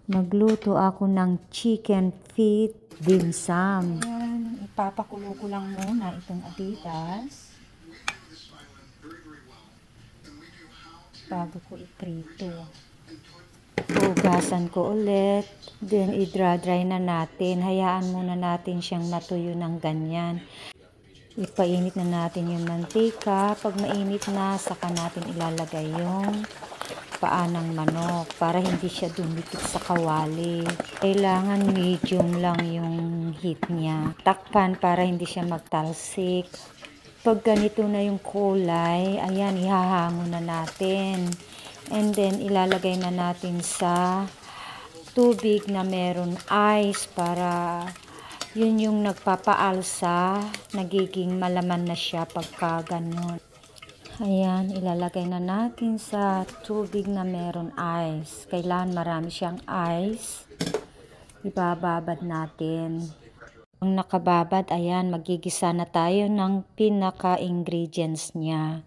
Magluto ako ng chicken feet dim sum. Ayan, ipapakulo ko lang muna itong adidas bago ko iprito. Hugasan ko ulit, then i-dry na natin. Hayaan muna natin siyang matuyo ng ganyan. Ipainit na natin yung mantika. Pag mainit na, saka natin ilalagay yung paa ng manok para hindi siya dumikit sa kawali. Kailangan medium lang yung heat niya. Takpan para hindi siya magtalsik. Pag ganito na yung kulay, ayan, ihahango na natin. And then, ilalagay na natin sa tubig na meron ice para yun yung nagpapaalsa, nagiging malaman na siya pagka ganun. Ayan, ilalagay na natin sa tubig na meron ice. Kailangan marami siyang ice. Ibababad natin. Ang nakababad, ayan, magigisa na tayo ng pinaka-ingredients niya.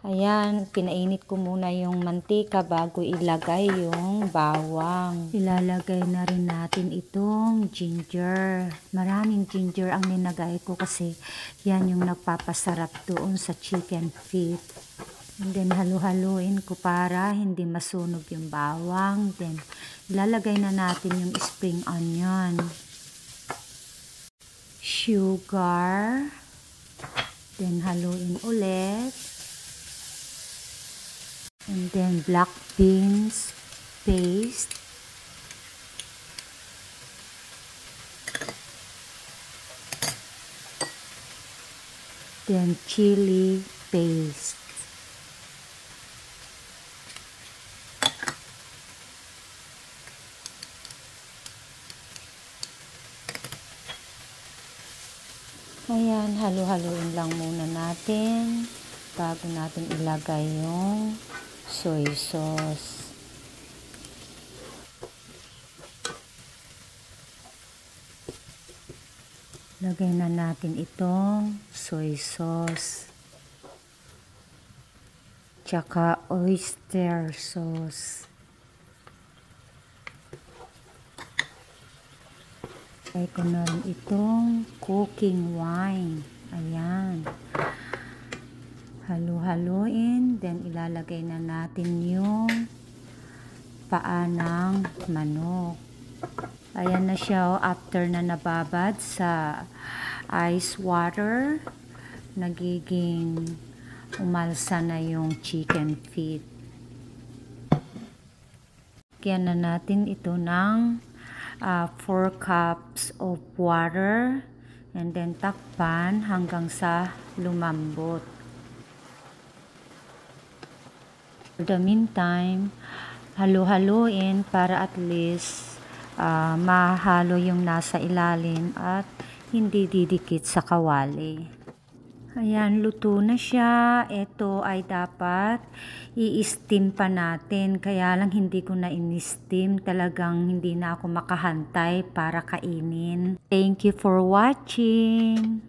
Ayan, pinainit ko muna yung mantika bago ilagay yung bawang. Ilalagay na rin natin itong ginger. Maraming ginger ang ninagay ko kasi yan yung nagpapasarap doon sa chicken feet. And then halu-haluin ko para hindi masunog yung bawang. Then ilalagay na natin yung spring onion. Sugar. Then haluin ulit. And then black beans paste. Then chili paste. Ayan, halu-haluin lang muna natin bago natin ilagay yung soy sauce. Lagay na natin itong soy sauce. Tsaka oyster sauce. Lagay ko na rin itong cooking wine. Ayan. Halu-haluin. Then, ilalagay na natin yung paa ng manok. Ayan na siya. After na nababad sa ice water, nagiging umalsa na yung chicken feet. Kaya na natin ito ng 4 cups of water and then takpan hanggang sa lumambot. For the meantime, halu-haluin para at least mahalo yung nasa ilalim at hindi didikit sa kawali. Ayan, luto na siya. Ito ay dapat i-steam pa natin. Kaya lang hindi ko na in-steam. Talagang hindi na ako makahantay para kainin. Thank you for watching.